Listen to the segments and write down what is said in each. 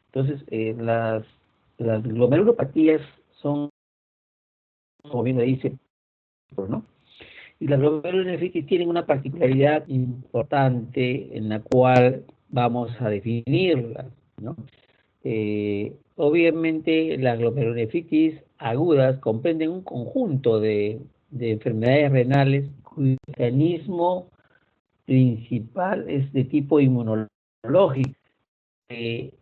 Entonces, las glomerulopatías son, como bien le dice, ¿no? Y las glomerulonefritis tienen una particularidad importante en la cual vamos a definirla, ¿no? Obviamente las glomerulonefritis agudas comprenden un conjunto de enfermedades renales cuyo mecanismo principal es de tipo inmunológico. Eh,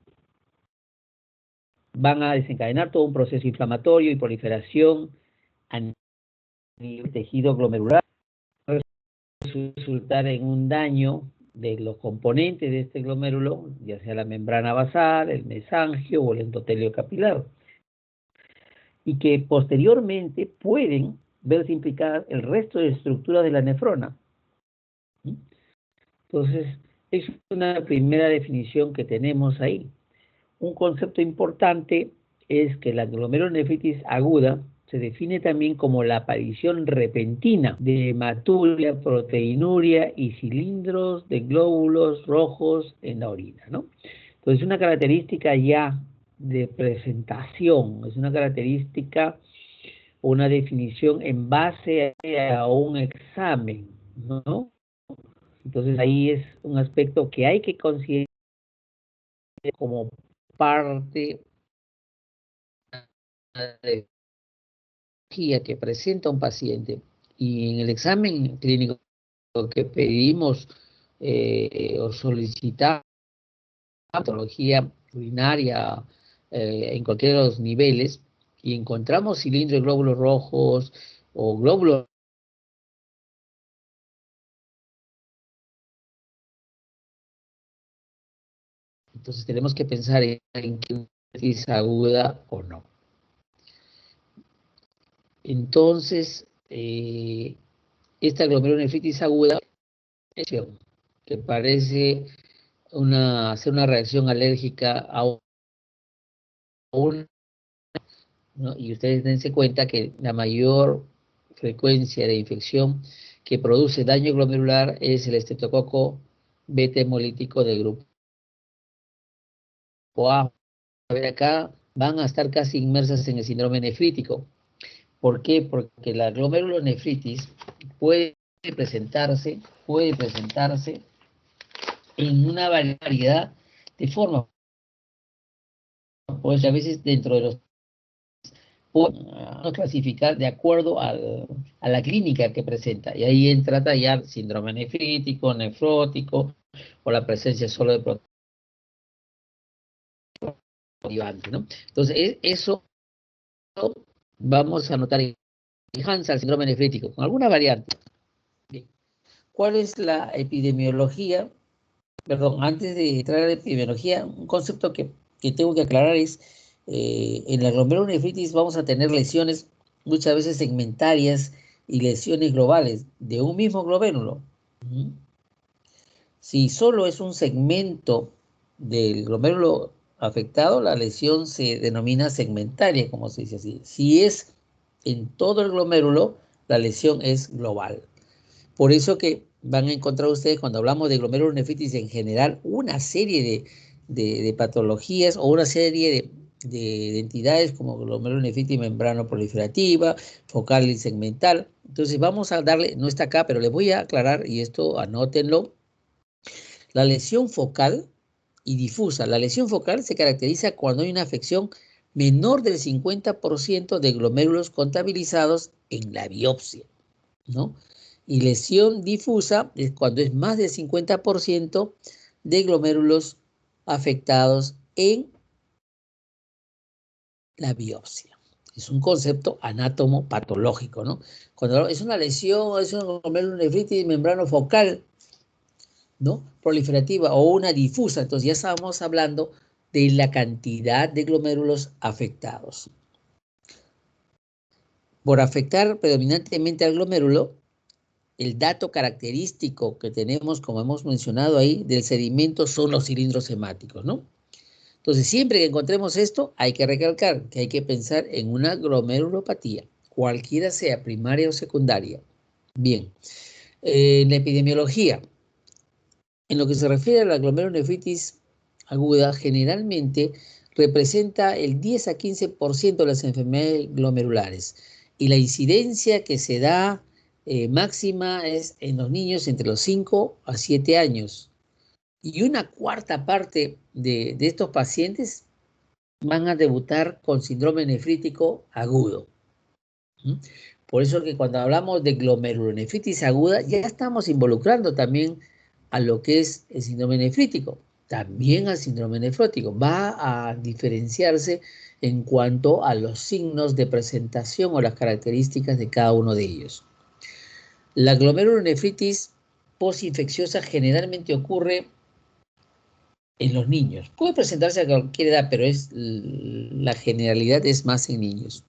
Van a desencadenar todo un proceso inflamatorio y proliferación a nivel del tejido glomerular, resultar en un daño de los componentes de este glomérulo, ya sea la membrana basal, el mesangio o el endotelio capilar, y que posteriormente pueden verse implicadas el resto de estructuras de la nefrona. Entonces, es una primera definición que tenemos ahí. Un concepto importante es que la glomerulonefritis aguda se define también como la aparición repentina de hematuria, proteinuria y cilindros de glóbulos rojos en la orina, ¿no? Entonces, una característica ya de presentación, es una característica, una definición en base a un examen, ¿no? Entonces, ahí es un aspecto que hay que considerar como parte de que presenta un paciente y en el examen clínico que pedimos o solicitamos patología urinaria en cualquiera de los niveles y encontramos cilindros de glóbulos rojos o glóbulos, entonces tenemos que pensar en que es aguda o no. Entonces, esta glomerulonefritis aguda que parece hacer una reacción alérgica a un, ¿no? Y ustedes dense cuenta que la mayor frecuencia de infección que produce daño glomerular es el estreptococo beta hemolítico del grupo A. A ver, acá van a estar casi inmersas en el síndrome nefrítico. ¿Por qué? Porque la glomerulonefritis puede presentarse en una variedad de formas. Pues a veces dentro de los clasificar de acuerdo a la clínica que presenta. Y ahí entra ya síndrome nefrítico, nefrótico, o la presencia solo de protocolivante, ¿no? Entonces, eso vamos a notar en Hansa, el síndrome nefrítico, con alguna variante. Bien. ¿Cuál es la epidemiología? Perdón, antes de entrar a la epidemiología, un concepto que tengo que aclarar es, en la glomerulonefritis vamos a tener lesiones muchas veces segmentarias y lesiones globales de un mismo glomérulo. Si solo es un segmento del glomérulo afectado, la lesión se denomina segmentaria, como se dice así. Si es en todo el glomérulo, la lesión es global. Por eso que van a encontrar ustedes cuando hablamos de glomerulonefritis en general una serie de patologías o una serie de entidades como glomerulonefritis membrano proliferativa, focal y segmental. Entonces vamos a darle, no está acá, pero les voy a aclarar y esto anótenlo. La lesión focal y difusa. La lesión focal se caracteriza cuando hay una afección menor del 50% de glomérulos contabilizados en la biopsia, ¿no? Y lesión difusa es cuando es más del 50% de glomérulos afectados en la biopsia. Es un concepto anátomo-patológico, ¿no? Cuando es una lesión, es una glomerulonefritis membrano focal, ¿no? Proliferativa o una difusa, entonces ya estábamos hablando de la cantidad de glomérulos afectados. Por afectar predominantemente al glomérulo, el dato característico que tenemos, como hemos mencionado ahí, del sedimento son los cilindros hemáticos, ¿no? Entonces, siempre que encontremos esto, hay que recalcar que hay que pensar en una glomerulopatía, cualquiera sea, primaria o secundaria. Bien, en la epidemiología, en lo que se refiere a la glomerulonefritis aguda generalmente representa el 10 a 15% de las enfermedades glomerulares y la incidencia que se da máxima es en los niños entre los 5 a 7 años. Y una cuarta parte de estos pacientes van a debutar con síndrome nefrítico agudo. Por eso que cuando hablamos de glomerulonefritis aguda, ya estamos involucrando también a lo que es el síndrome nefrítico, también al síndrome nefrótico. Va a diferenciarse en cuanto a los signos de presentación o las características de cada uno de ellos. La glomerulonefritis postinfecciosa generalmente ocurre en los niños. Puede presentarse a cualquier edad, pero la generalidad es más en niños.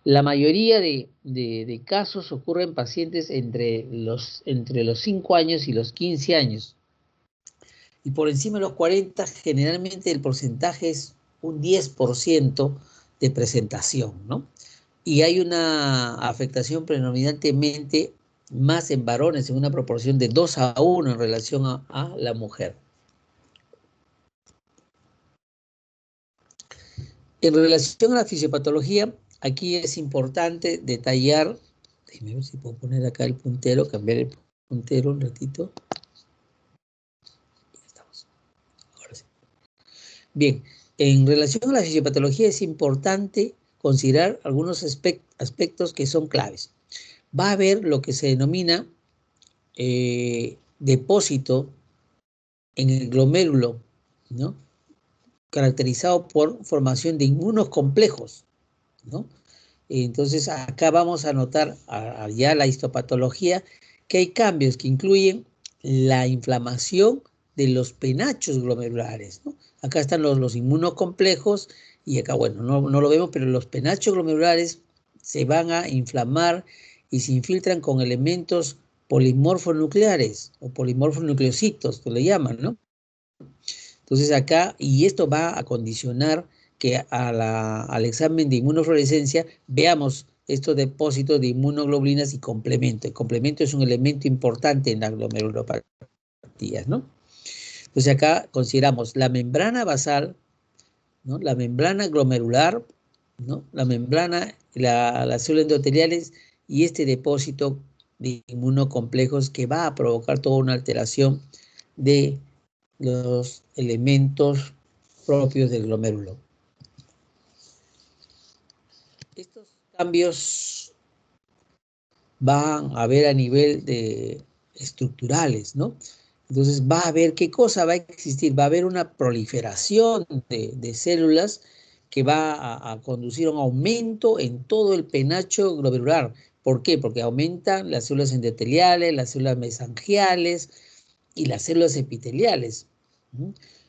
La mayoría de casos ocurren en pacientes entre los 5 años y los 15 años. Y por encima de los 40, generalmente el porcentaje es un 10% de presentación, ¿no? Y hay una afectación predominantemente más en varones, en una proporción de 2 a 1 en relación a la mujer. En relación a la fisiopatología, aquí es importante detallar, déjame ver si puedo poner acá el puntero, cambiar el puntero un ratito. Ya estamos. Ahora sí. Bien, en relación a la fisiopatología es importante considerar algunos aspectos que son claves. Va a haber lo que se denomina depósito en el glomérulo, ¿no? Caracterizado por formación de inmunos complejos, ¿no? Entonces acá vamos a notar ya la histopatología que hay cambios que incluyen la inflamación de los penachos glomerulares, ¿no? Acá están los inmunocomplejos y acá, bueno, no lo vemos, pero los penachos glomerulares se van a inflamar y se infiltran con elementos polimorfonucleares o polimorfonucleocitos, que le llaman, ¿no? Entonces acá, y esto va a condicionar que al examen de inmunofluorescencia veamos estos depósitos de inmunoglobulinas y complemento. El complemento es un elemento importante en las glomerulopatías, ¿no? Entonces acá consideramos la membrana basal, ¿no? La membrana glomerular, ¿no? La membrana, las células endoteliales y este depósito de inmunocomplejos que va a provocar toda una alteración de los elementos propios del glomérulo. Estos cambios van a haber a nivel de estructurales, ¿no? Entonces va a haber, ¿qué cosa va a existir? Va a haber una proliferación de células que va a conducir a un aumento en todo el penacho glomerular. ¿Por qué? Porque aumentan las células endoteliales, las células mesangiales y las células epiteliales.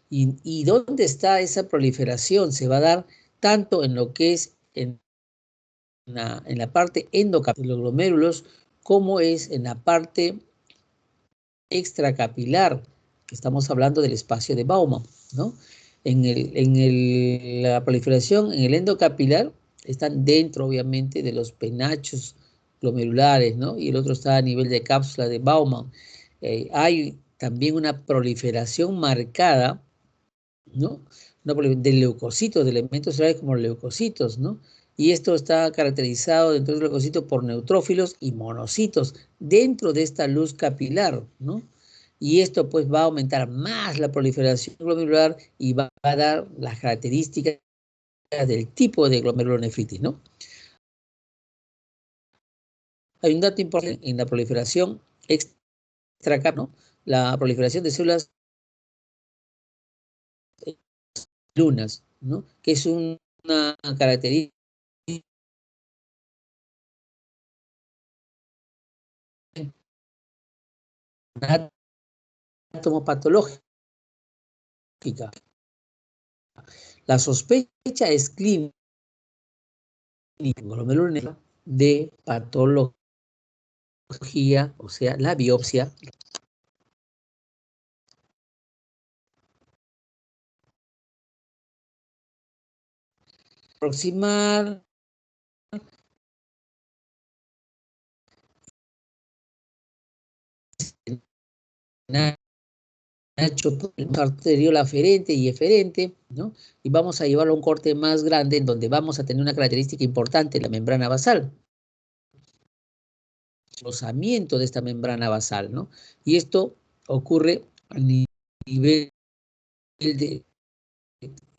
¿Y dónde está esa proliferación? Se va a dar tanto en lo que es en la parte endocapilar de los glomérulos, como es en la parte extracapilar, que estamos hablando del espacio de Baumann, ¿no? La proliferación en el endocapilar están dentro, obviamente, de los penachos glomerulares, ¿no? Y el otro está a nivel de cápsula de Baumann. Hay también una proliferación marcada, ¿no? De leucocitos, de elementos celulares como leucocitos, ¿no? Y esto está caracterizado dentro del leucocito por neutrófilos y monocitos dentro de esta luz capilar, ¿no? Y esto pues va a aumentar más la proliferación glomerular y va a dar las características del tipo de glomerulonefritis, ¿no? Hay un dato importante en la proliferación extracapilar, ¿no? La proliferación de células lunas, ¿no? Que es una característica anatomopatológica. La sospecha es clínica de patología, o sea, la biopsia proximal hecho por el arteriol aferente y eferente, ¿no? Y vamos a llevarlo a un corte más grande en donde vamos a tener una característica importante, la membrana basal. Rozamiento de esta membrana basal, ¿no? Y esto ocurre a nivel de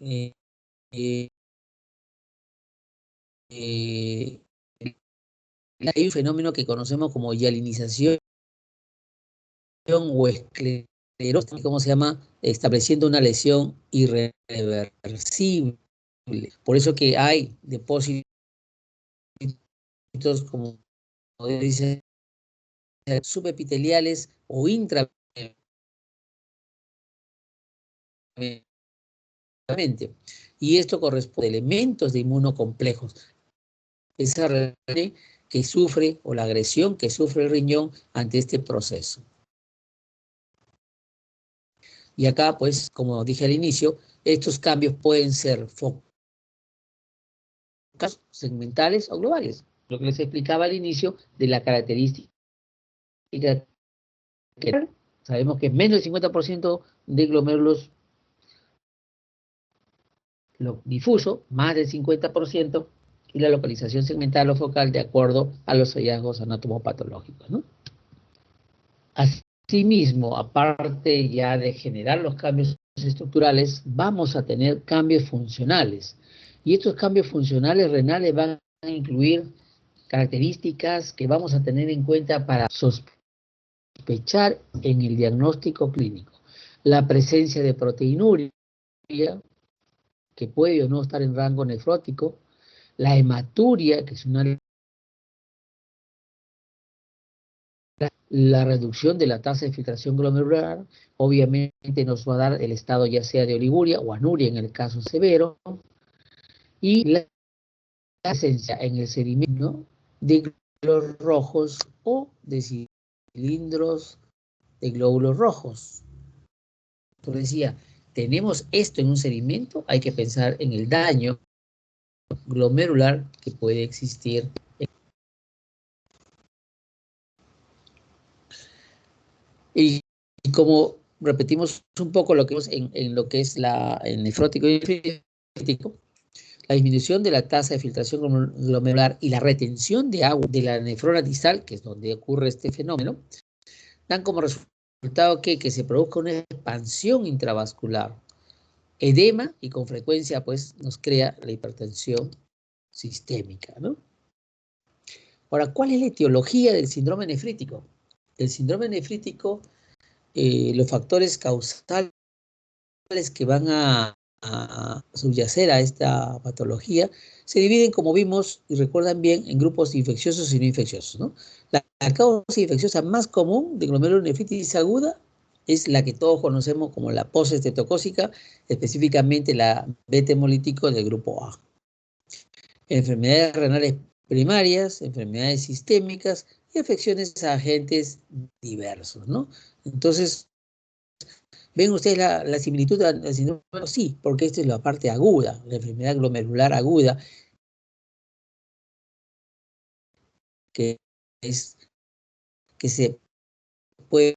eh, eh, hay un fenómeno que conocemos como hialinización o esclerosis, ¿cómo se llama? Estableciendo una lesión irreversible. Por eso que hay depósitos, como dice, subepiteliales o intraepiteliales. Y esto corresponde a elementos de inmunocomplejos. Esa reacción que sufre o la agresión que sufre el riñón ante este proceso. Y acá, pues, como dije al inicio, estos cambios pueden ser focales, segmentales o globales. Lo que les explicaba al inicio de la característica que sabemos que menos del 50% de glomérulos difuso, más del 50%, y la localización segmental o focal de acuerdo a los hallazgos anatomopatológicos, ¿no? Asimismo, aparte ya de generar los cambios estructurales, vamos a tener cambios funcionales. Y estos cambios funcionales renales van a incluir características que vamos a tener en cuenta para sospechar en el diagnóstico clínico. La presencia de proteinuria, que puede o no estar en rango nefrótico, la hematuria, que es la reducción de la tasa de filtración glomerular, obviamente nos va a dar el estado ya sea de oliguria o anuria en el caso severo, y la presencia en el sedimento de glóbulos rojos o de cilindros de glóbulos rojos. Entonces decía, tenemos esto en un sedimento, hay que pensar en el daño glomerular que puede existir. Y como repetimos un poco lo que vemos en lo que es el nefrótico y el crítico, la disminución de la tasa de filtración glomerular y la retención de agua de la nefrona distal, que es donde ocurre este fenómeno, dan como resultado que se produzca una expansión intravascular, edema, y con frecuencia pues nos crea la hipertensión sistémica, ¿no? Ahora, ¿cuál es la etiología del síndrome nefrítico? El síndrome nefrítico, los factores causales que van a subyacer a esta patología se dividen, como vimos y recuerdan bien, en grupos infecciosos y no infecciosos, ¿no? La causa infecciosa más común de glomerulonefritis aguda es la que todos conocemos como la postestreptocócica, específicamente la beta-hemolítico del grupo A. Enfermedades renales primarias, enfermedades sistémicas y afecciones a agentes diversos, ¿no? Entonces, ¿ven ustedes la similitud al síndrome? Sí, porque esta es la parte aguda, la enfermedad glomerular aguda, que se puede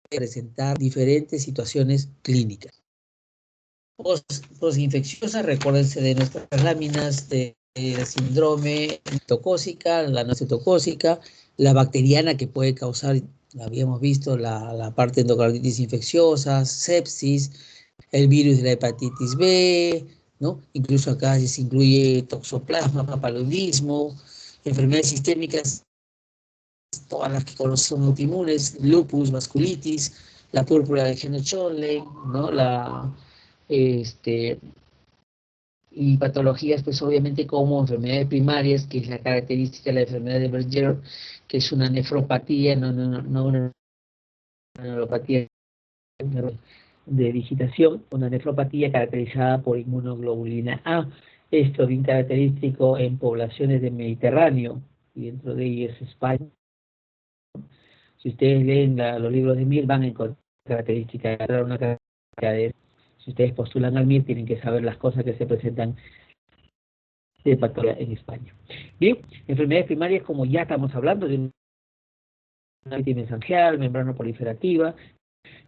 presentar diferentes situaciones clínicas. Posinfecciosa, recuérdense de nuestras láminas de síndrome citocócica, la no citocócica, la bacteriana que puede causar, habíamos visto, la parte endocarditis infecciosa, sepsis, el virus de la hepatitis B, ¿no? Incluso acá se incluye toxoplasma, papilodismo, enfermedades sistémicas, todas las que conocemos autoinmunes, lupus, vasculitis, la púrpura de Henner-Schönlein, ¿no? Y patologías, pues obviamente como enfermedades primarias, que es la característica de la enfermedad de Berger, que es una nefropatía, no una neuropatía de digitación, una nefropatía caracterizada por inmunoglobulina A. Esto bien característico en poblaciones del Mediterráneo, y dentro de ellas España. Si ustedes leen los libros de Mir, van a encontrar características, una característica de... Si ustedes postulan al MIR, tienen que saber las cosas que se presentan de patología en España. Bien, enfermedades primarias, como ya estamos hablando, de una mesangial, membrana proliferativa,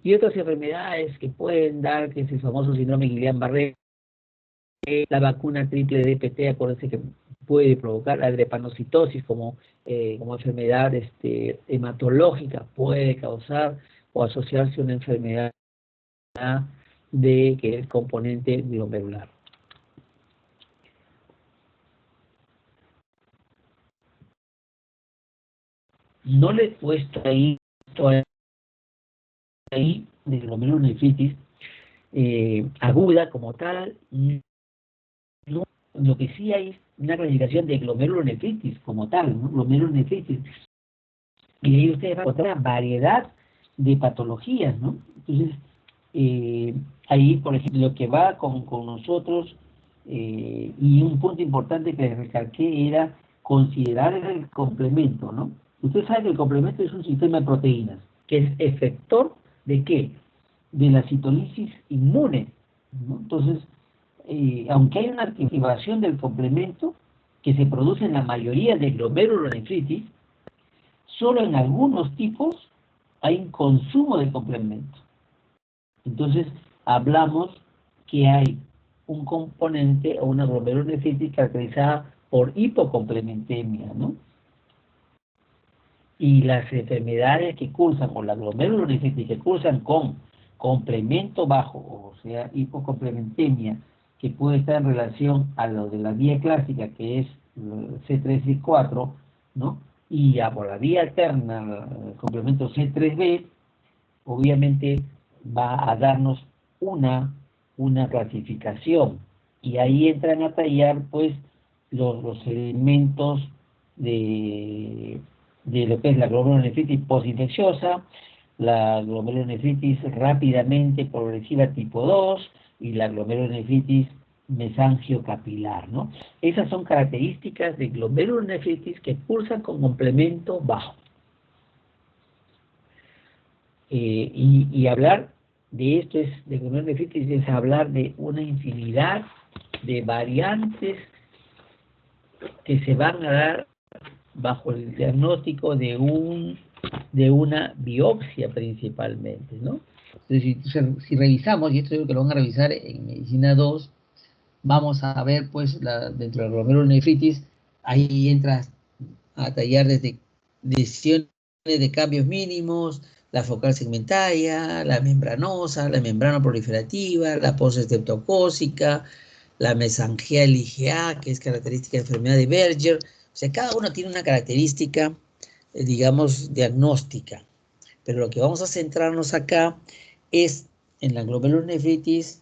Y otras enfermedades que pueden dar, que es el famoso síndrome Guillain-Barré, la vacuna triple DPT, acuérdense que puede provocar la drepanocitosis como enfermedad hematológica, puede causar o asociarse a una enfermedad de que es componente glomerular. No le he puesto ahí de glomerulonefritis aguda como tal. No, lo que sí hay es una clasificación de glomerulonefritis como tal, ¿no? Glomerulonefritis. Y ahí ustedes van a encontrar una variedad de patologías, ¿no? Entonces, ahí, por ejemplo, lo que va con nosotros, y un punto importante que les recalqué era considerar el complemento, ¿no? Usted sabe que el complemento es un sistema de proteínas, que es efector ¿de qué? De la citolisis inmune, ¿no? Entonces, aunque hay una activación del complemento que se produce en la mayoría de glomerulonefritis, solo en algunos tipos hay un consumo de complemento. Entonces, hablamos que hay un componente o una glomerulonefritis caracterizada por hipocomplementemia, ¿no? Y las enfermedades que cursan, o la glomerulonefritis que cursan con complemento bajo, o sea, hipocomplementemia, que puede estar en relación a lo de la vía clásica, que es C3-C4, ¿no? Y a por la vía alterna, el complemento C3b, obviamente va a darnos una clasificación. Y ahí entran a tallar, pues, los elementos de lo que es la glomerulonefritis postinfecciosa, la glomerulonefritis rápidamente progresiva tipo 2 y la glomerulonefritis mesangiocapilar, ¿no? Esas son características de glomerulonefritis que cursan con complemento bajo. Y hablar de esto de glomerulonefritis es hablar de una infinidad de variantes que se van a dar bajo el diagnóstico de una biopsia principalmente, ¿no? Entonces, si revisamos, y esto creo que lo van a revisar en Medicina 2, vamos a ver, pues, dentro de la glomerulonefritis, ahí entra a tallar desde lesiones de cambios mínimos, la focal segmentaria, la membranosa, la membrana proliferativa, la postestreptocócica, la mesangial IgA, que es característica de enfermedad de Berger. O sea, cada uno tiene una característica, digamos, diagnóstica. Pero lo que vamos a centrarnos acá es en la glomerulonefritis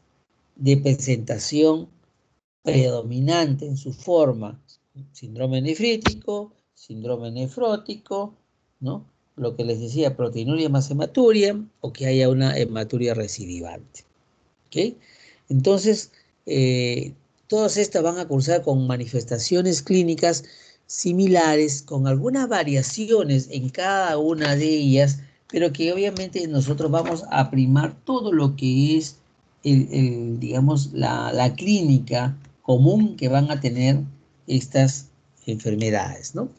de presentación predominante en su forma, síndrome nefrítico, síndrome nefrótico, ¿no? Lo que les decía, proteinuria más hematuria, o que haya una hematuria recidivante. ¿Ok? Entonces, todas estas van a cursar con manifestaciones clínicas similares, con algunas variaciones en cada una de ellas, pero que obviamente nosotros vamos a primar todo lo que es, digamos, la clínica común que van a tener estas enfermedades, ¿no?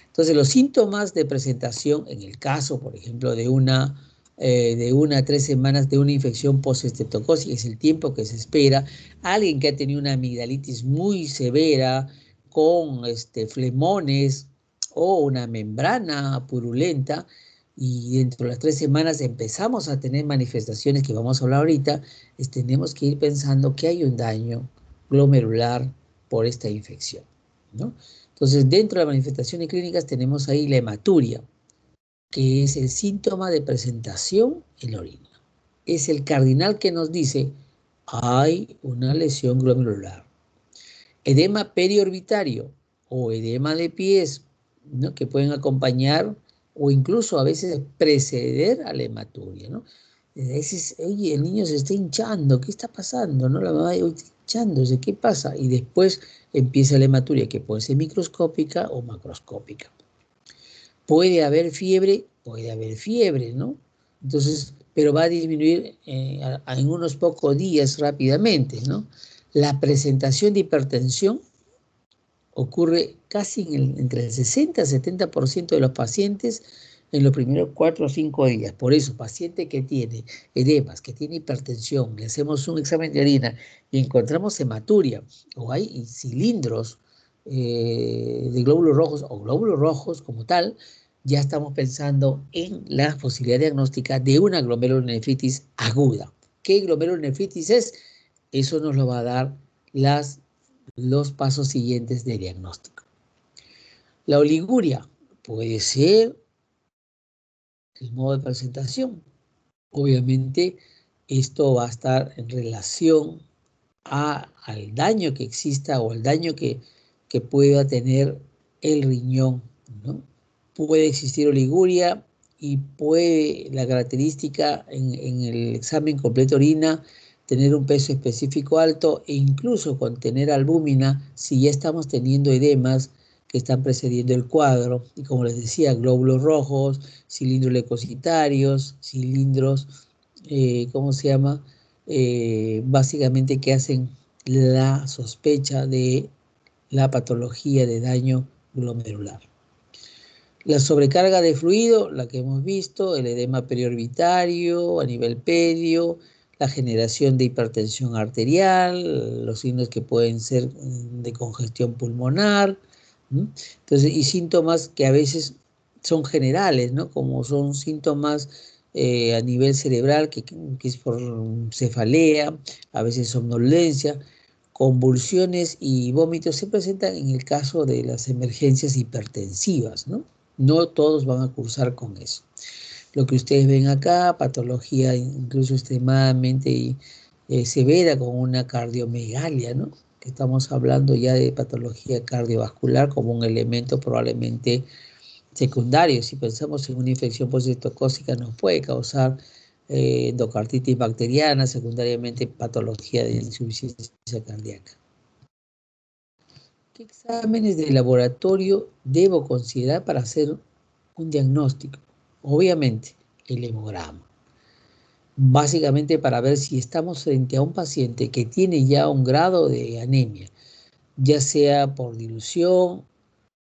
Entonces, los síntomas de presentación, en el caso, por ejemplo, de una a 3 semanas de una infección postestreptocócica, es el tiempo que se espera. Alguien que ha tenido una amigdalitis muy severa con flemones o una membrana purulenta, y dentro de las 3 semanas empezamos a tener manifestaciones que vamos a hablar ahorita, tenemos que ir pensando que hay un daño glomerular por esta infección, ¿no? Entonces, dentro de las manifestaciones clínicas tenemos ahí la hematuria, que es el síntoma de presentación en la orina. Es el cardinal que nos dice, hay una lesión glomerular. Edema periorbitario o edema de pies, ¿no? Que pueden acompañar o incluso a veces preceder a la hematuria, ¿no? A veces, oye, el niño se está hinchando, ¿qué está pasando? ¿No? La mamá está hinchándose, ¿qué pasa? Y después empieza la hematuria, que puede ser microscópica o macroscópica. Puede haber fiebre, ¿no? Entonces, pero va a disminuir en unos pocos días rápidamente, ¿no? La presentación de hipertensión ocurre casi entre el 60 y 70% de los pacientes, en los primeros 4 o 5 días. Por eso, paciente que tiene edemas, que tiene hipertensión, le hacemos un examen de orina y encontramos hematuria o hay cilindros de glóbulos rojos o glóbulos rojos como tal, ya estamos pensando en la posibilidad diagnóstica de una glomerulonefritis aguda. ¿Qué glomerulonefritis es? Eso nos lo va a dar los pasos siguientes de diagnóstico. La oliguria puede ser el modo de presentación. Obviamente, esto va a estar en relación al daño que exista o al daño que pueda tener el riñón, ¿no? Puede existir oliguria y puede la característica en el examen completo orina tener un peso específico alto e incluso contener albúmina si ya estamos teniendo edemas que están precediendo el cuadro. Y como les decía, glóbulos rojos, cilindros leucocitarios, cilindros, ¿cómo se llama? Básicamente que hacen la sospecha de la patología de daño glomerular. La sobrecarga de fluido, la que hemos visto, el edema periorbitario a nivel pedio, la generación de hipertensión arterial, los signos que pueden ser de congestión pulmonar, ¿no? Entonces, y síntomas que a veces son generales, ¿no? Como son síntomas a nivel cerebral, que es por cefalea, a veces somnolencia, convulsiones y vómitos se presentan en el caso de las emergencias hipertensivas, ¿no? No todos van a cursar con eso. Lo que ustedes ven acá, patología incluso extremadamente severa con una cardiomegalia, ¿no? Que estamos hablando ya de patología cardiovascular como un elemento probablemente secundario. Si pensamos en una infección poscitocócica nos puede causar endocarditis bacteriana, secundariamente patología de insuficiencia cardíaca. ¿Qué exámenes de laboratorio debo considerar para hacer un diagnóstico? Obviamente, el hemograma. Básicamente para ver si estamos frente a un paciente que tiene ya un grado de anemia, ya sea por dilución,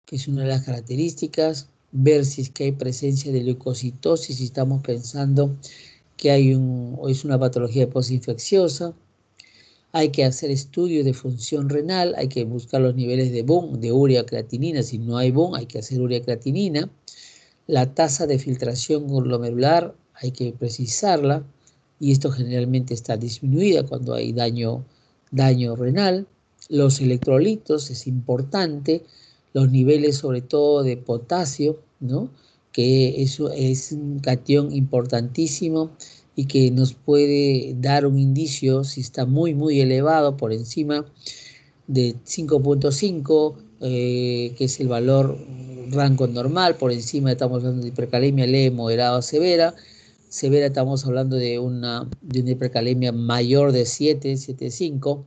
que es una de las características, ver si es que hay presencia de leucocitosis, si estamos pensando que es una patología postinfecciosa. Hay que hacer estudios de función renal, hay que buscar los niveles de BUN, de urea creatinina. Si no hay BUN, hay que hacer urea creatinina. La tasa de filtración glomerular hay que precisarla y esto generalmente está disminuida cuando hay daño renal. Los electrolitos es importante, los niveles sobre todo de potasio, ¿no? Que eso es un catión importantísimo y que nos puede dar un indicio si está muy elevado por encima de 5.5, que es el valor rango normal. Por encima estamos hablando de hipercalemia leve, moderada o severa. Severa estamos hablando de una hipercalemia mayor de 7.5,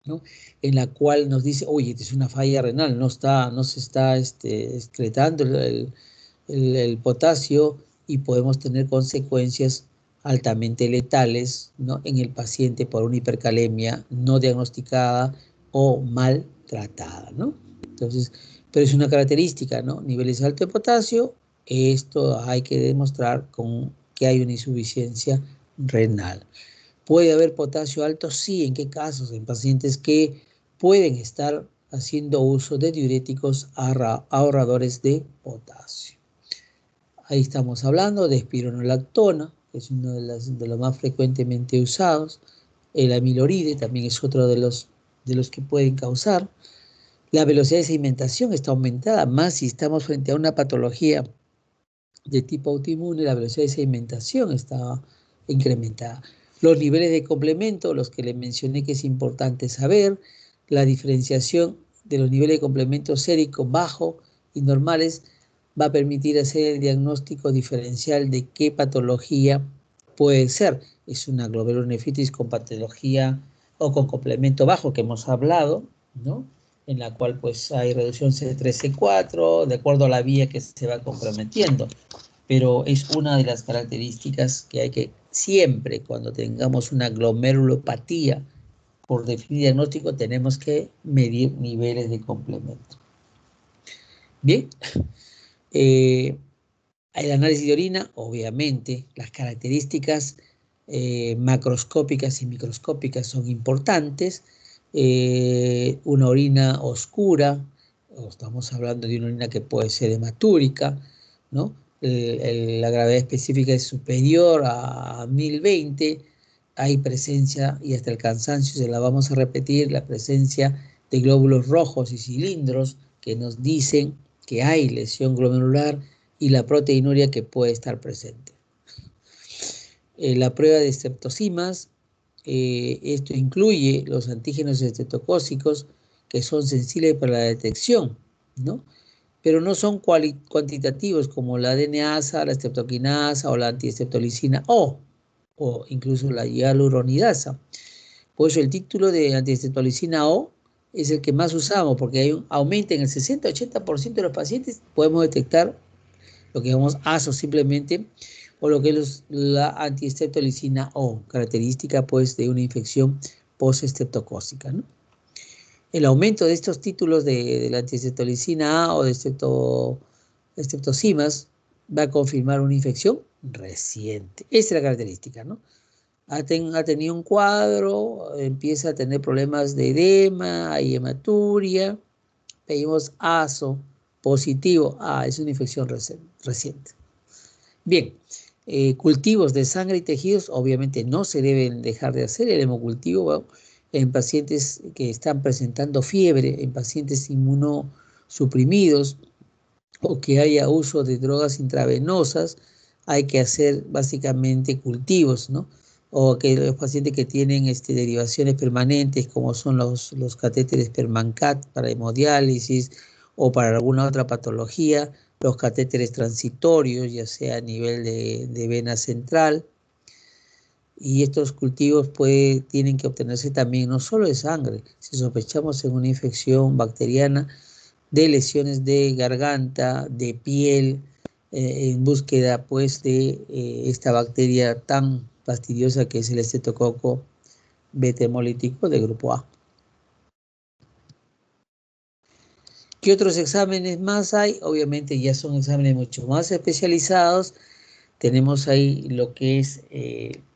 ¿no? En la cual nos dice, oye, es una falla renal, no se está excretando el potasio y podemos tener consecuencias altamente letales, ¿no? En el paciente por una hipercalemia no diagnosticada o mal tratada, ¿no? Entonces, pero es una característica, ¿no? Niveles altos de potasio, esto hay que demostrar con que hay una insuficiencia renal. ¿Puede haber potasio alto? Sí. ¿En qué casos? En pacientes que pueden estar haciendo uso de diuréticos ahorradores de potasio. Ahí estamos hablando de espironolactona, que es uno de los más frecuentemente usados. El amiloride también es otro de los que pueden causar. La velocidad de sedimentación está aumentada, más si estamos frente a una patología de tipo autoinmune, la velocidad de sedimentación está incrementada. Los niveles de complemento, los que les mencioné que es importante saber, la diferenciación de los niveles de complemento sérico bajo y normales va a permitir hacer el diagnóstico diferencial de qué patología puede ser. Es una glomerulonefritis con patología o con complemento bajo que hemos hablado, ¿no? En la cual pues hay reducción C3, C4, de acuerdo a la vía que se va comprometiendo. Pero es una de las características que hay que siempre, cuando tengamos una glomerulopatía, por definir diagnóstico, tenemos que medir niveles de complemento. Bien, El análisis de orina, obviamente, las características macroscópicas y microscópicas son importantes. Una orina oscura, estamos hablando de una orina que puede ser hematúrica, ¿no? La gravedad específica es superior a 1020, hay presencia, y hasta el cansancio se la vamos a repetir, la presencia de glóbulos rojos y cilindros que nos dicen que hay lesión glomerular y la proteinuria que puede estar presente. La prueba de estreptosimas, esto incluye los antígenos estreptocócicos que son sensibles para la detección, ¿no? Pero no son cuantitativos como la DNasa, la streptokinasa o la antiestreptolicina o incluso la hialuronidasa. Por eso el título de antiestreptolicina O es el que más usamos, porque hay aumenta en el 60-80% de los pacientes, podemos detectar lo que llamamos ASO simplemente, o lo que es la antiestreptolicina O, característica pues de una infección postestreptocócica, ¿no? El aumento de estos títulos de la antiestreptolicina A o de estreptosimas va a confirmar una infección reciente. Esa es la característica, ¿no? Ha tenido un cuadro, empieza a tener problemas de edema, hay hematuria, pedimos ASO positivo. Es una infección reciente. Bien, cultivos de sangre y tejidos obviamente no se deben dejar de hacer. El hemocultivo, bueno, en pacientes que están presentando fiebre, en pacientes inmunosuprimidos o que haya uso de drogas intravenosas, hay que hacer básicamente cultivos, ¿no? O que los pacientes que tienen derivaciones permanentes, como son los catéteres Permancat para hemodiálisis o para alguna otra patología, los catéteres transitorios, ya sea a nivel de vena central. Y estos cultivos tienen que obtenerse también no solo de sangre. Si sospechamos en una infección bacteriana, de lesiones de garganta, de piel, en búsqueda pues de esta bacteria tan fastidiosa que es el estreptococo beta hemolítico de grupo A. ¿Qué otros exámenes más hay? Obviamente ya son exámenes mucho más especializados. Tenemos ahí lo que es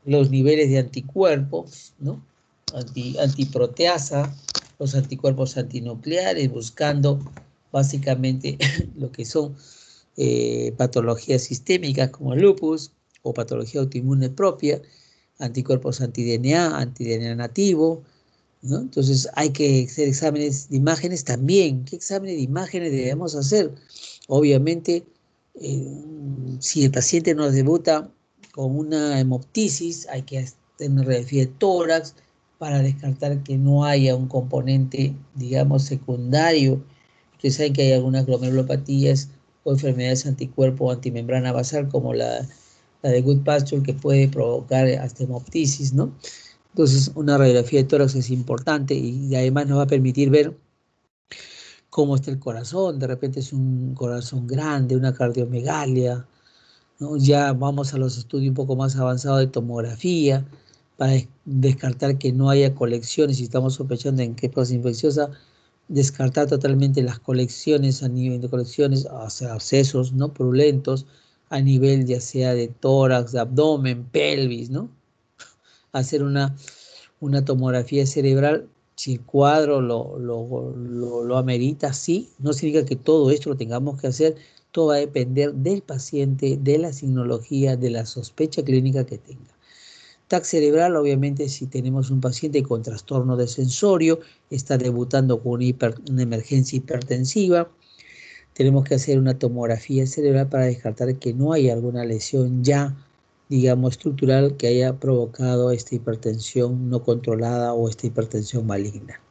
los niveles de anticuerpos, ¿no? Antiproteasa, los anticuerpos antinucleares, buscando básicamente lo que son patologías sistémicas como el lupus o patología autoinmune propia, anticuerpos anti-DNA nativo, ¿no? Entonces hay que hacer exámenes de imágenes también. ¿Qué exámenes de imágenes debemos hacer? Obviamente, si el paciente nos debuta con una hemoptisis, hay que hacer una radiografía de tórax para descartar que no haya un componente, digamos, secundario. Ustedes saben que hay algunas glomerulopatías o enfermedades anticuerpo o antimembrana basal, como la de Goodpasture, que puede provocar hasta hemoptisis, ¿no? Entonces, una radiografía de tórax es importante y además nos va a permitir ver cómo está el corazón. De repente es un corazón grande, una cardiomegalia, ¿no? Ya vamos a los estudios un poco más avanzados de tomografía para descartar que no haya colecciones. Si estamos sospechando en qué cosa infecciosa, descartar totalmente las colecciones a nivel de colecciones, o sea, abscesos no purulentos a nivel ya sea de tórax, de abdomen, pelvis, ¿no? Hacer una tomografía cerebral, si el cuadro lo amerita, sí, no significa que todo esto lo tengamos que hacer, todo va a depender del paciente, de la signología, de la sospecha clínica que tenga. TAC cerebral, obviamente, si tenemos un paciente con trastorno de sensorio, está debutando con una emergencia hipertensiva, tenemos que hacer una tomografía cerebral para descartar que no hay alguna lesión ya, digamos, estructural que haya provocado esta hipertensión no controlada o esta hipertensión maligna.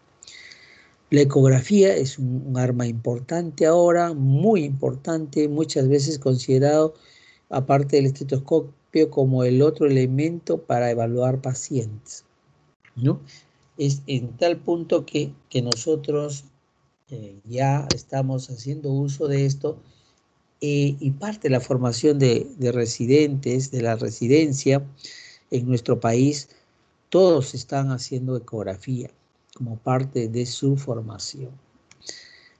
La ecografía es un arma importante ahora, muy importante, muchas veces considerado, aparte del estetoscopio, como el otro elemento para evaluar pacientes, ¿no? Es en tal punto que nosotros ya estamos haciendo uso de esto y parte de la formación de residentes, de la residencia en nuestro país, todos están haciendo ecografía como parte de su formación.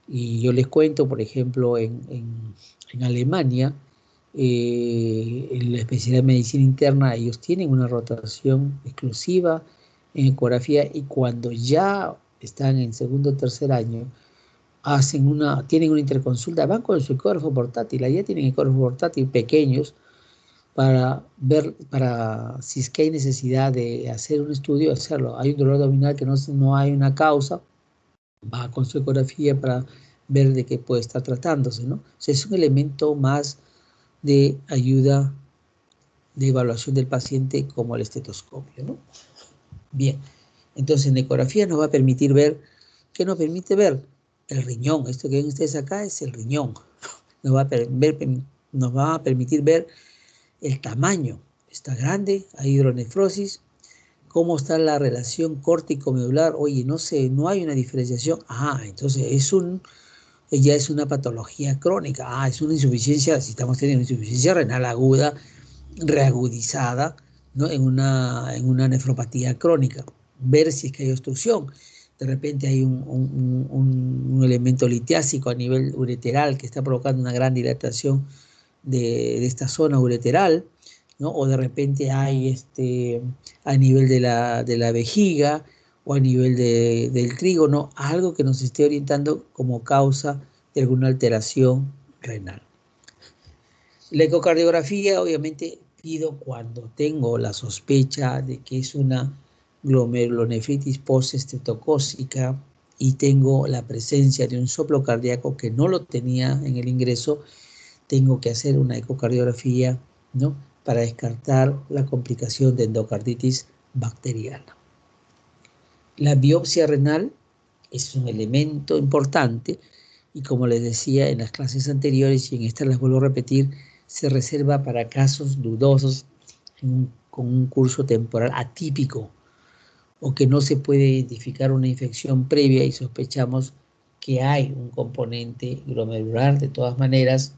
Y yo les cuento, por ejemplo, en Alemania En la especialidad de medicina interna, ellos tienen una rotación exclusiva en ecografía y cuando ya están en segundo o tercer año, tienen una interconsulta, van con su ecógrafo portátil, allá tienen ecógrafo portátil pequeños para ver, si es que hay necesidad de hacer un estudio, hacerlo. Hay un dolor abdominal que no hay una causa, va con su ecografía para ver de qué puede estar tratándose, ¿no? O sea, es un elemento más de ayuda de evaluación del paciente como el estetoscopio, ¿no? Bien, entonces en ecografía nos va a permitir ver, ¿qué nos permite ver? El riñón, esto que ven ustedes acá es el riñón. Nos va a permitir ver el tamaño, está grande, hay hidronefrosis, cómo está la relación córtico-medular, oye, no sé, no hay una diferenciación, entonces ya es una patología crónica, es una insuficiencia, si estamos teniendo insuficiencia renal aguda, reagudizada, ¿no? en una nefropatía crónica, ver si es que hay obstrucción, de repente hay un elemento litiásico a nivel ureteral que está provocando una gran dilatación de esta zona ureteral, ¿no? O de repente hay a nivel de la vejiga o a nivel del trígono, algo que nos esté orientando como causa de alguna alteración renal. La ecocardiografía, obviamente, pido cuando tengo la sospecha de que es una glomerulonefritis post-estetocócica y tengo la presencia de un soplo cardíaco que no lo tenía en el ingreso, tengo que hacer una ecocardiografía, ¿no? Para descartar la complicación de endocarditis bacteriana. La biopsia renal es un elemento importante y como les decía en las clases anteriores y en estas las vuelvo a repetir, se reserva para casos dudosos con un curso temporal atípico o que no se puede identificar una infección previa y sospechamos que hay un componente glomerular de todas maneras,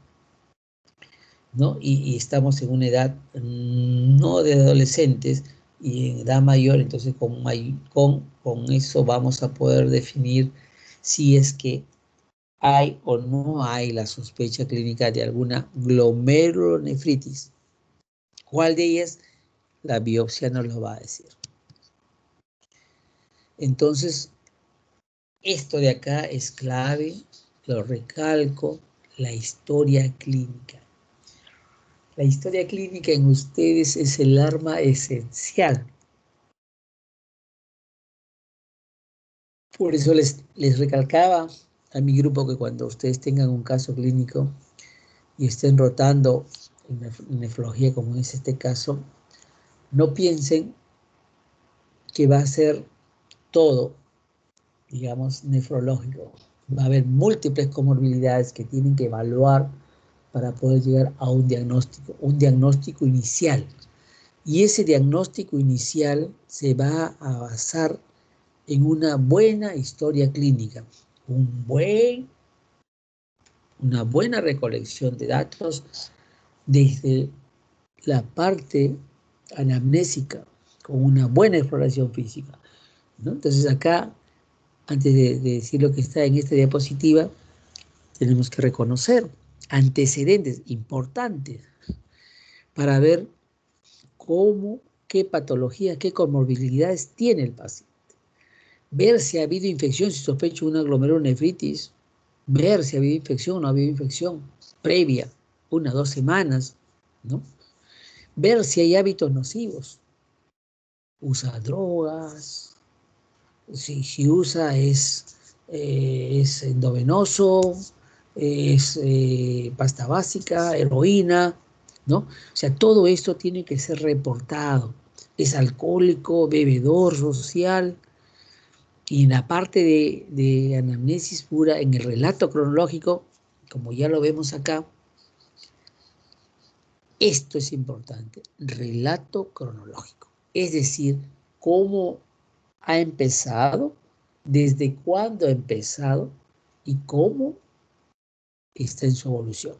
¿no? Y estamos en una edad no de adolescentes y en edad mayor, entonces con eso vamos a poder definir si es que hay o no hay la sospecha clínica de alguna glomerulonefritis. ¿Cuál de ellas? La biopsia nos lo va a decir. Entonces, esto de acá es clave, lo recalco, la historia clínica. La historia clínica en ustedes es el arma esencial. Por eso les recalcaba a mi grupo que cuando ustedes tengan un caso clínico y estén rotando en nefrología, como es este caso, no piensen que va a ser todo, digamos, nefrológico. Va a haber múltiples comorbilidades que tienen que evaluar para poder llegar a un diagnóstico inicial. Y ese diagnóstico inicial se va a basar en una buena historia clínica, una buena recolección de datos desde la parte anamnésica, con una buena exploración física, ¿no? Entonces acá, antes de decir lo que está en esta diapositiva, tenemos que reconocer antecedentes importantes para ver qué patología, qué comorbilidades tiene el paciente. Ver si ha habido infección, si sospecho una glomerulonefritis, ver si ha habido infección o no ha habido infección previa, 1 o 2 semanas, ¿no? Ver si hay hábitos nocivos, usa drogas, si usa es endovenoso, es pasta básica, heroína, ¿no? O sea, todo esto tiene que ser reportado. Es alcohólico, bebedor social. Y en la parte de anamnesis pura, en el relato cronológico, como ya lo vemos acá, esto es importante, relato cronológico. Es decir, cómo ha empezado, desde cuándo ha empezado y cómo está en su evolución.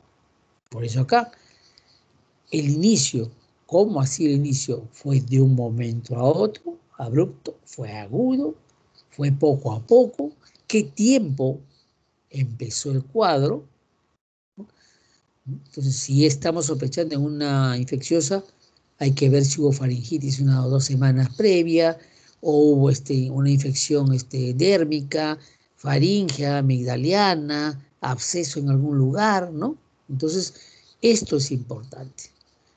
Por eso acá, el inicio, cómo ha sido el inicio, fue de un momento a otro, abrupto, fue agudo, fue poco a poco, qué tiempo empezó el cuadro, Entonces, si estamos sospechando en una infecciosa, hay que ver si hubo faringitis 1 o 2 semanas previa, o hubo una infección dérmica, faríngea, amigdaliana, absceso en algún lugar, ¿no? Entonces, esto es importante.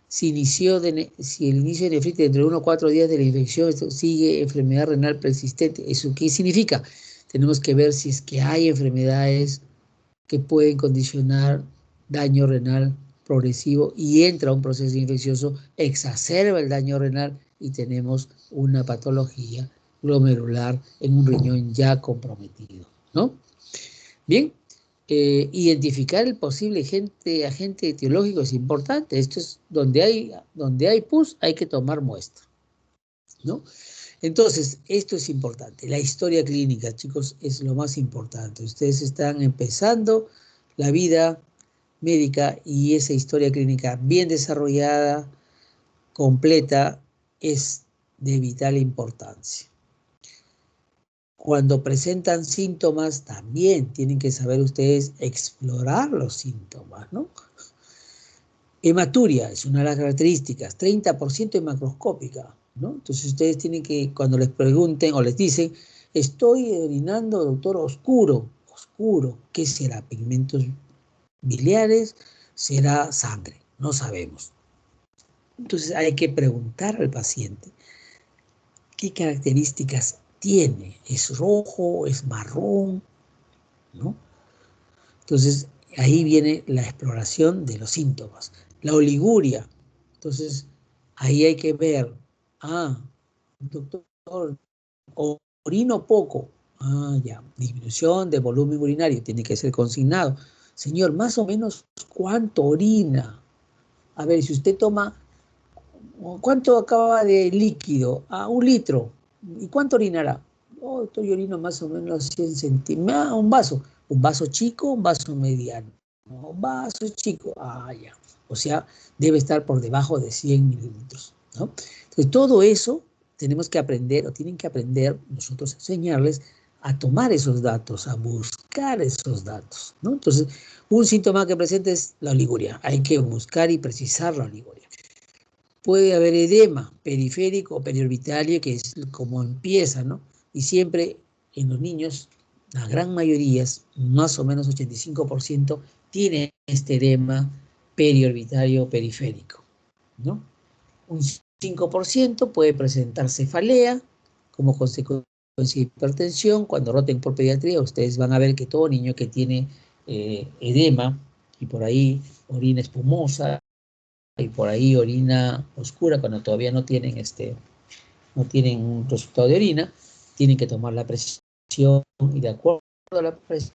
Si el inicio de nefritis entre 1 o 4 días de la infección sigue enfermedad renal persistente, ¿eso qué significa? Tenemos que ver si es que hay enfermedades que pueden condicionar daño renal progresivo y entra un proceso infeccioso, exacerba el daño renal y tenemos una patología glomerular en un riñón ya comprometido, ¿no? Bien, identificar el posible agente etiológico es importante. Esto es donde hay pus, hay que tomar muestra, ¿no? Entonces, esto es importante. La historia clínica, chicos, es lo más importante. Ustedes están empezando la vida médica y esa historia clínica bien desarrollada, completa, es de vital importancia. Cuando presentan síntomas, también tienen que saber ustedes explorar los síntomas, ¿no? Hematuria es una de las características, 30% macroscópica, ¿no? Entonces ustedes tienen que, cuando les pregunten o les dicen, estoy orinando, doctor, oscuro, ¿qué será? ¿Pigmentos biliares? ¿Será sangre? No sabemos. Entonces hay que preguntar al paciente, ¿qué características tiene? ¿Es rojo? ¿Es marrón? ¿No? Entonces, ahí viene la exploración de los síntomas. La oliguria. Entonces, ahí hay que ver, doctor, orino poco. Ya, disminución de volumen urinario, tiene que ser consignado. Señor, más o menos, ¿cuánto orina? A ver, si usted toma, ¿cuánto acaba de líquido? 1 litro. ¿Y cuánto orinará? Estoy orino más o menos 100 centímetros. Un vaso. Un vaso chico, un vaso mediano. Un vaso chico. Ya. O sea, debe estar por debajo de 100 mililitros, ¿no? Entonces, todo eso tenemos que aprender, o tienen que aprender nosotros enseñarles a tomar esos datos, a buscar esos datos, ¿no? Entonces, un síntoma que presenta es la oliguria. Hay que buscar y precisar la oliguria. Puede haber edema periférico o periorbitario, que es como empieza, ¿no? Y siempre en los niños, la gran mayoría, más o menos 85%, tiene este edema periorbitario periférico, ¿no? Un 5% puede presentar cefalea como consecuencia de hipertensión. Cuando roten por pediatría, ustedes van a ver que todo niño que tiene edema y por ahí orina espumosa, y por ahí orina oscura, cuando todavía no tienen un resultado de orina, tienen que tomar la presión y de acuerdo a la presión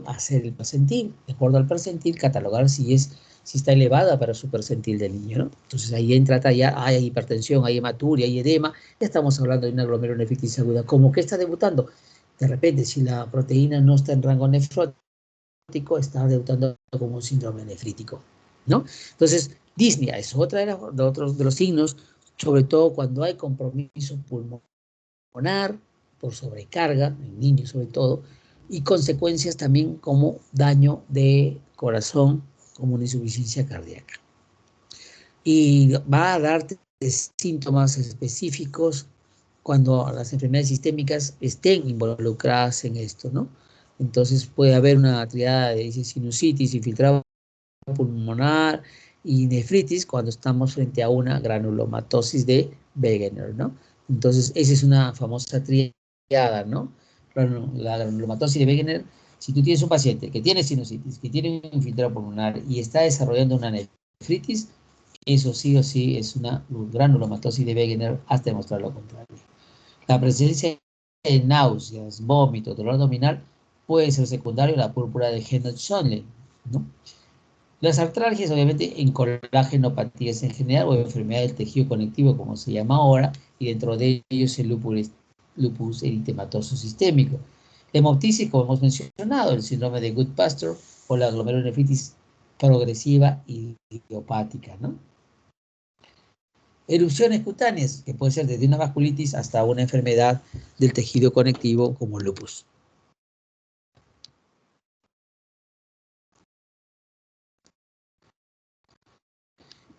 hacer el percentil, de acuerdo al percentil catalogar si está elevada para su percentil del niño, ¿no? Entonces ahí entra ya, hay hipertensión, hay hematuria, hay edema, ya estamos hablando de una glomerulonefritis aguda. ¿Cómo que está debutando? De repente, si la proteína no está en rango nefrótico, está debutando como un síndrome nefrítico, ¿no? Entonces, disnea es otra de los signos, sobre todo cuando hay compromiso pulmonar por sobrecarga, en niños sobre todo, y consecuencias también como daño de corazón, como una insuficiencia cardíaca. Y va a darte síntomas específicos cuando las enfermedades sistémicas estén involucradas en esto, ¿no? Entonces puede haber una triada de sinusitis, infiltrado pulmonar y nefritis cuando estamos frente a una granulomatosis de Wegener, ¿no? Entonces, esa es una famosa triada, ¿no? La granulomatosis de Wegener, si tú tienes un paciente que tiene sinusitis, que tiene un infiltrado pulmonar y está desarrollando una nefritis, eso sí o sí es una granulomatosis de Wegener hasta demostrar lo contrario. La presencia de náuseas, vómito, dolor abdominal puede ser secundario a la púrpura de Henoch-Schönlein, ¿no? Las artralgias, obviamente, en colágenopatías en general o enfermedad del tejido conectivo, como se llama ahora, y dentro de ellos el lupus eritematoso sistémico. La hemoptisis, como hemos mencionado, el síndrome de Goodpasture o la glomerulonefritis progresiva y idiopática, ¿no? Erupciones cutáneas, que puede ser desde una vasculitis hasta una enfermedad del tejido conectivo como el lupus.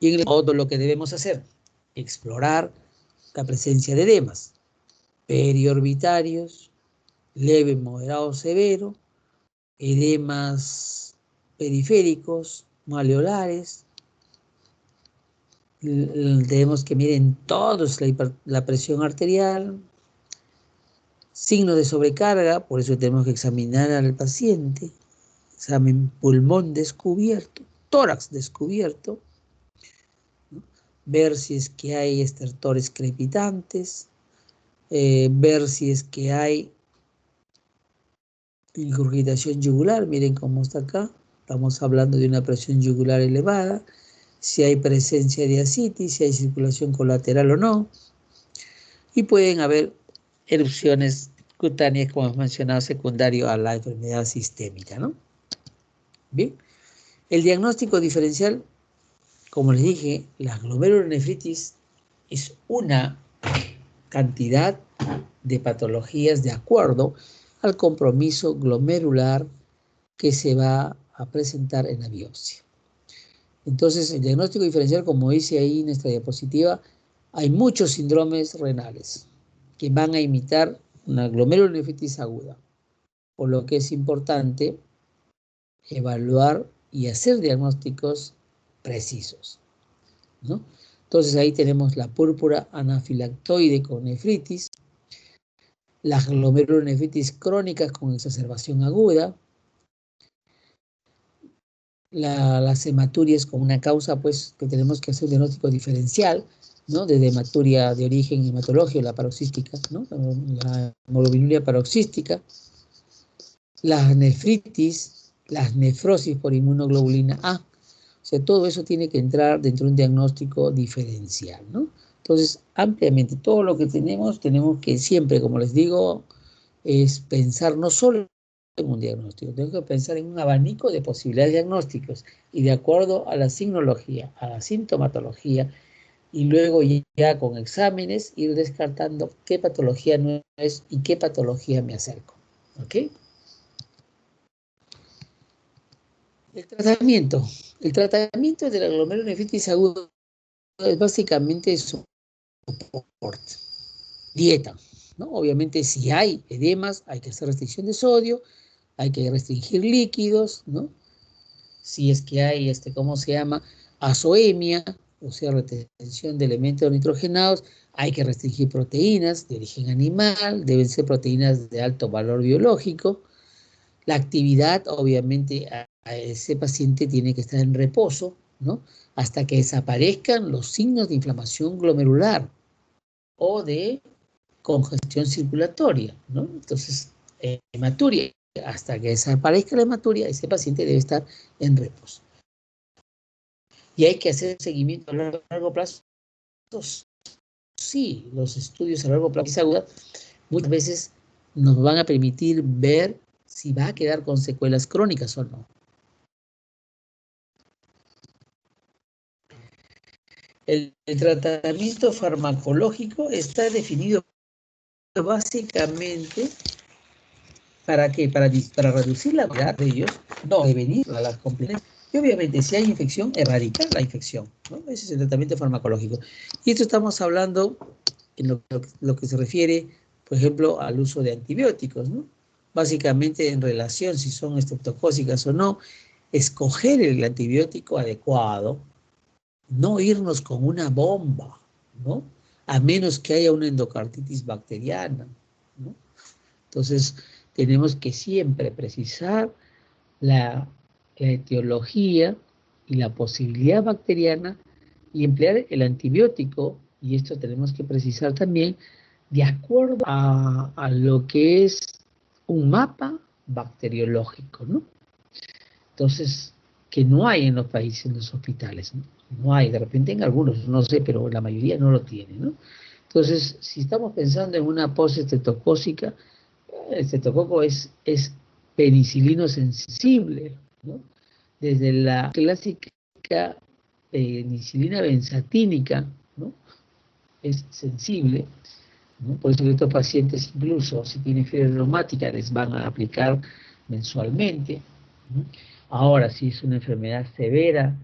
Y en todo lo que debemos hacer, explorar la presencia de edemas periorbitarios, leve, moderado, severo, edemas periféricos, maleolares. Tenemos que mirar en todos la presión arterial, signo de sobrecarga, por eso tenemos que examinar al paciente, examen pulmón descubierto, tórax descubierto, ¿no? Ver si es que hay estertores crepitantes, ver si es que hay ingurgitación yugular, miren cómo está acá, estamos hablando de una presión yugular elevada, si hay presencia de ascitis, si hay circulación colateral o no, y pueden haber erupciones cutáneas, como hemos mencionado, secundario a la enfermedad sistémica, ¿no? Bien, el diagnóstico diferencial, como les dije, la glomerulonefritis es una cantidad de patologías de acuerdo al compromiso glomerular que se va a presentar en la biopsia. Entonces, el diagnóstico diferencial, como dice ahí en nuestra diapositiva, hay muchos síndromes renales que van a imitar una glomerulonefritis aguda, por lo que es importante evaluar y hacer diagnósticos precisos, ¿no? Entonces ahí tenemos la púrpura anafilactoide con nefritis, las glomerulonefritis crónicas con exacerbación aguda, las hematurias con una causa, pues, que tenemos que hacer un diagnóstico diferencial, ¿no? Desde hematuria de origen hematológico, la paroxística, ¿no? La hemoglobinuria paroxística, las nefritis, las nefrosis por inmunoglobulina A. O sea, todo eso tiene que entrar dentro de un diagnóstico diferencial, ¿no? Entonces, ampliamente, todo lo que tenemos que siempre, como les digo, es pensar no solo en un diagnóstico, tengo que pensar en un abanico de posibilidades diagnósticos y de acuerdo a la signología, a la sintomatología, y luego ya con exámenes ir descartando qué patología no es y qué patología me acerco, ¿ok? El tratamiento de la glomerulonefritis aguda es básicamente soporte, dieta, ¿no? Obviamente si hay edemas hay que hacer restricción de sodio, hay que restringir líquidos, ¿no? Si es que hay, ¿cómo se llama? Azoemia, o sea, retención de elementos nitrogenados, hay que restringir proteínas de origen animal, deben ser proteínas de alto valor biológico. La actividad, obviamente, a ese paciente tiene que estar en reposo, ¿no? Hasta que desaparezcan los signos de inflamación glomerular o de congestión circulatoria, ¿no? Entonces, hematuria, hasta que desaparezca la hematuria, ese paciente debe estar en reposo. Y hay que hacer seguimiento a largo plazo. Sí, los estudios a largo plazo aguda muchas veces nos van a permitir ver si va a quedar con secuelas crónicas o no. El tratamiento farmacológico está definido básicamente ¿para qué? Para reducir la gravedad de ellos, no prevenir las complicaciones. Y obviamente, si hay infección, erradicar la infección, ¿no? Ese es el tratamiento farmacológico. Y esto estamos hablando en lo que se refiere, por ejemplo, al uso de antibióticos, ¿no? Básicamente en relación si son estreptocócicas o no, escoger el antibiótico adecuado, no irnos con una bomba, ¿no? A menos que haya una endocarditis bacteriana, ¿no? Entonces, tenemos que siempre precisar la etiología y la posibilidad bacteriana y emplear el antibiótico, y esto tenemos que precisar también, de acuerdo a lo que es un mapa bacteriológico, ¿no? Entonces, que no hay en los países, en los hospitales, ¿no? No hay, de repente en algunos, no sé, pero la mayoría no lo tiene, ¿no? Entonces, si estamos pensando en una postestreptocócica, el estreptococo es penicilino sensible, ¿no? Desde la clásica penicilina benzatínica, ¿no? Es sensible, ¿no? Por eso estos pacientes, incluso si tienen fiebre reumática, les van a aplicar mensualmente, ¿no? Ahora, si es una enfermedad severa,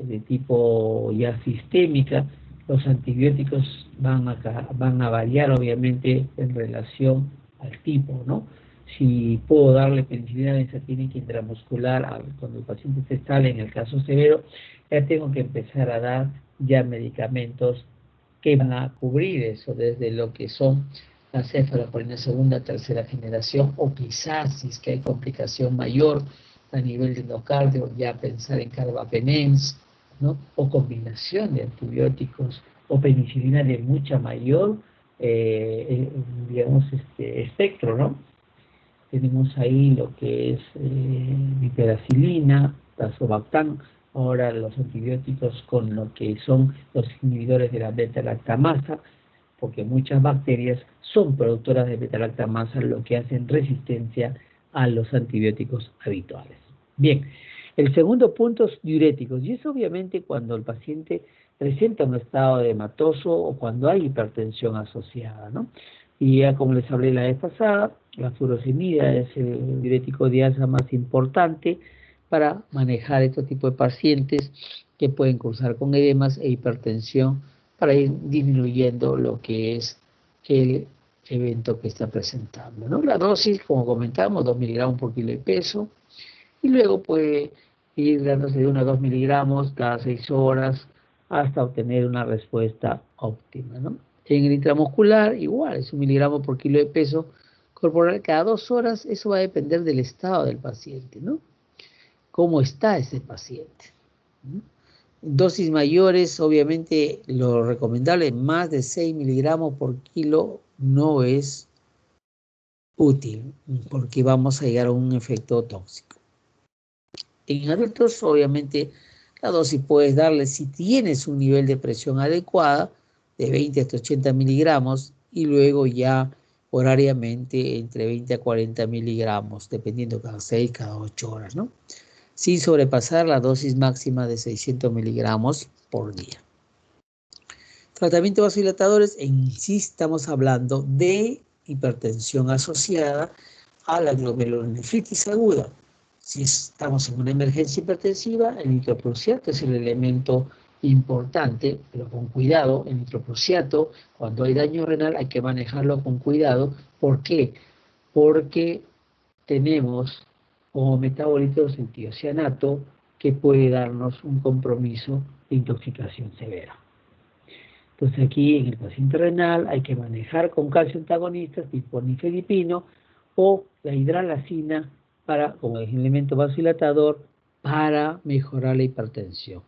de tipo ya sistémica, los antibióticos van a variar obviamente en relación al tipo, ¿no? Si puedo darle penicilina benzatínica intramuscular cuando el paciente esté estable, en el caso severo, ya tengo que empezar a dar ya medicamentos que van a cubrir eso, desde lo que son la cefalosporina segunda, tercera generación, o quizás, si es que hay complicación mayor a nivel de endocardio, ya pensar en carbapenems, ¿no? O combinación de antibióticos, o penicilina de mucha mayor, digamos, espectro, ¿no? Tenemos ahí lo que es piperacilina, tazobactam, ahora los antibióticos con lo que son los inhibidores de la beta-lactamasa, porque muchas bacterias son productoras de beta-lactamasa, lo que hacen resistencia a los antibióticos habituales. Bien, el segundo punto es diuréticos, y es obviamente cuando el paciente presenta un estado edematoso o cuando hay hipertensión asociada, ¿no? Y ya como les hablé la vez pasada, la furosemida es el diurético diasa más importante para manejar este tipo de pacientes que pueden cursar con edemas e hipertensión para ir disminuyendo lo que es el evento que está presentando, ¿no? La dosis, como comentamos, 2 miligramos por kilo de peso, y luego puede ir dándose de 1 a 2 miligramos cada 6 horas hasta obtener una respuesta óptima, ¿no? En el intramuscular, igual, es 1 miligramo por kilo de peso corporal cada 2 horas. Eso va a depender del estado del paciente, ¿no? ¿Cómo está ese paciente? ¿No? Dosis mayores, obviamente, lo recomendable, más de 6 miligramos por kilo no es útil, porque vamos a llegar a un efecto tóxico. En adultos, obviamente, la dosis puedes darle si tienes un nivel de presión adecuada, de 20 hasta 80 miligramos, y luego ya horariamente entre 20 a 40 miligramos, dependiendo cada 6, cada 8 horas, ¿no? Sin sobrepasar la dosis máxima de 600 miligramos por día. Tratamiento de vasodilatadores, en sí estamos hablando de hipertensión asociada a la glomerulonefritis aguda. Si estamos en una emergencia hipertensiva, el nitroprusiato es el elemento importante, pero con cuidado. El nitroprusiato, cuando hay daño renal, hay que manejarlo con cuidado. ¿Por qué? Porque tenemos como metabolitos el tiocianato, que puede darnos un compromiso de intoxicación severa. Entonces aquí en el paciente renal hay que manejar con calcio antagonistas tipo nifedipino o la hidralazina como elemento vasodilatador para mejorar la hipertensión.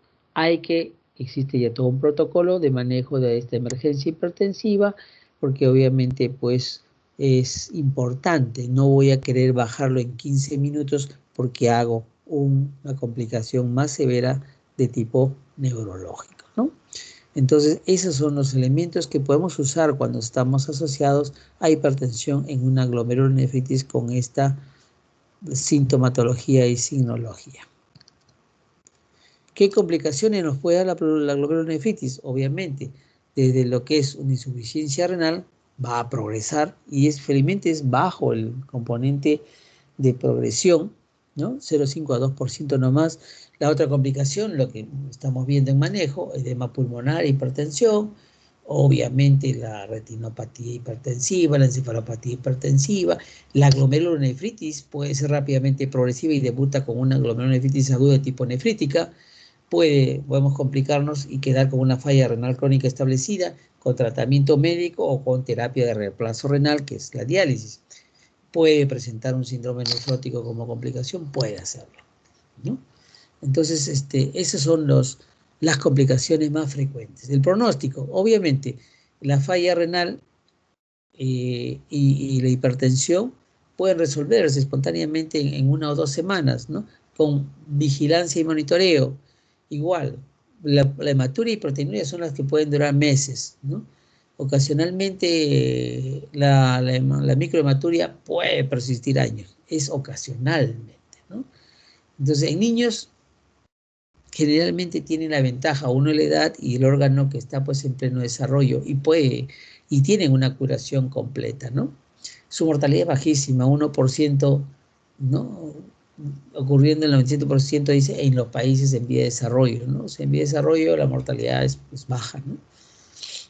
Existe ya todo un protocolo de manejo de esta emergencia hipertensiva, porque obviamente pues es importante. No voy a querer bajarlo en 15 minutos porque hago una complicación más severa de tipo neurológico, ¿no? Entonces, esos son los elementos que podemos usar cuando estamos asociados a hipertensión en una glomerulonefritis con esta sintomatología y signología. ¿Qué complicaciones nos puede dar la glomerulonefritis? Obviamente, desde lo que es una insuficiencia renal, va a progresar y felizmente es bajo el componente de progresión, ¿no? 0,5 a 2% nomás. La otra complicación, lo que estamos viendo en manejo, edema pulmonar, hipertensión, obviamente la retinopatía hipertensiva, la encefalopatía hipertensiva, la glomerulonefritis puede ser rápidamente progresiva y debuta con una glomerulonefritis aguda de tipo nefrítica. Podemos complicarnos y quedar con una falla renal crónica establecida con tratamiento médico o con terapia de reemplazo renal, que es la diálisis. Puede presentar un síndrome nefrótico como complicación, puede hacerlo, ¿no? Entonces, esas son las complicaciones más frecuentes. El pronóstico, obviamente, la falla renal y la hipertensión pueden resolverse espontáneamente en 1 o 2 semanas, ¿no? Con vigilancia y monitoreo. Igual, la hematuria y proteinuria son las que pueden durar meses, ¿no? Ocasionalmente la microhematuria puede persistir años, es ocasionalmente, ¿no? Entonces, en niños generalmente tienen la ventaja, uno la edad y el órgano que está pues en pleno desarrollo y tienen una curación completa, ¿no? Su mortalidad es bajísima, 1%, ¿no? ocurriendo el 97%, dice, en los países en vía de desarrollo, ¿no? O sea, en vía de desarrollo la mortalidad es baja, ¿no?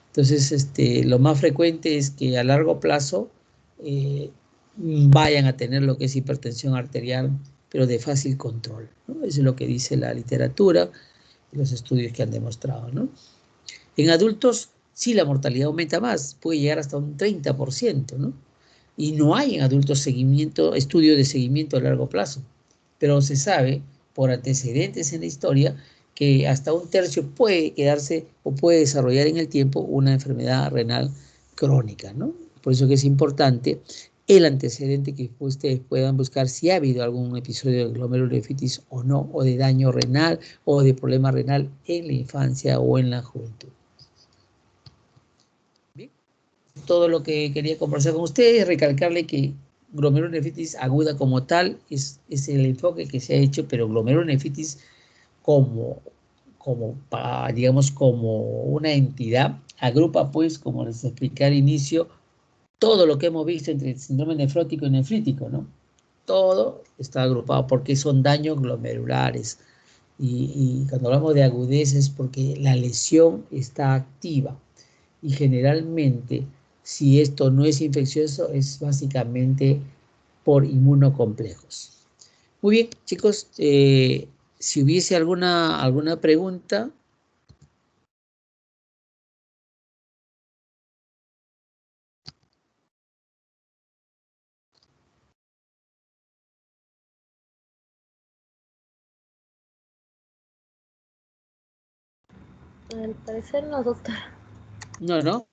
Entonces, lo más frecuente es que a largo plazo vayan a tener lo que es hipertensión arterial, pero de fácil control, ¿no? Eso es lo que dice la literatura y los estudios que han demostrado, ¿no? En adultos, sí, la mortalidad aumenta más, puede llegar hasta un 30%, ¿no? Y no hay en adultos estudios de seguimiento a largo plazo, pero se sabe por antecedentes en la historia que hasta un tercio puede quedarse o puede desarrollar en el tiempo una enfermedad renal crónica, ¿no? Por eso que es importante el antecedente, que ustedes puedan buscar si ha habido algún episodio de glomerulonefritis o no, o de daño renal o de problema renal en la infancia o en la juventud. Bien, todo lo que quería conversar con ustedes, recalcarle que glomerulonefritis aguda como tal es el enfoque que se ha hecho, pero glomerulonefritis digamos, como una entidad, agrupa, pues, como les expliqué al inicio, todo lo que hemos visto entre síndrome nefrótico y nefrítico, ¿no? Todo está agrupado porque son daños glomerulares. Y cuando hablamos de agudez es porque la lesión está activa. Y generalmente, si esto no es infeccioso, es básicamente por inmunocomplejos. Muy bien, chicos, si hubiese alguna pregunta. Al parecer no, doctora. No.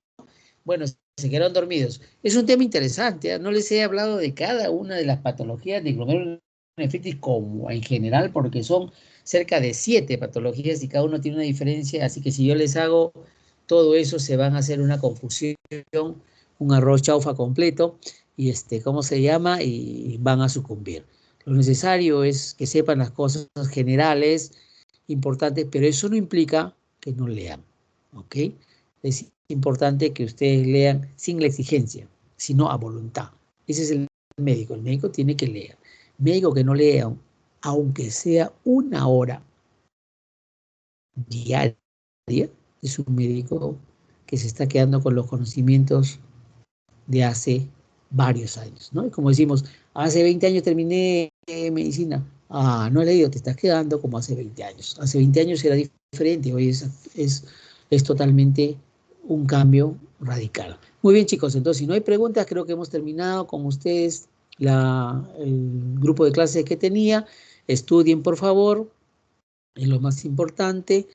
Bueno, se quedaron dormidos. Es un tema interesante, ¿eh? No les he hablado de cada una de las patologías de glomerulonefritis como en general, porque son cerca de 7 patologías y cada uno tiene una diferencia, así que si yo les hago todo eso, se van a hacer una confusión, un arroz chaufa completo, y ¿cómo se llama? Y van a sucumbir. Lo necesario es que sepan las cosas generales, importantes, pero eso no implica que no lean, ¿ok? Es importante que ustedes lean sin la exigencia, sino a voluntad. Ese es el médico tiene que leer. Médico que no lea, aunque sea 1 hora diaria, es un médico que se está quedando con los conocimientos de hace varios años, ¿no? Y como decimos, hace 20 años terminé medicina. Ah, no he leído, te estás quedando como hace 20 años. Hace 20 años era diferente, hoy es totalmente un cambio radical. Muy bien, chicos, entonces si no hay preguntas, creo que hemos terminado con ustedes el grupo de clases que tenía. Estudien, por favor, es lo más importante.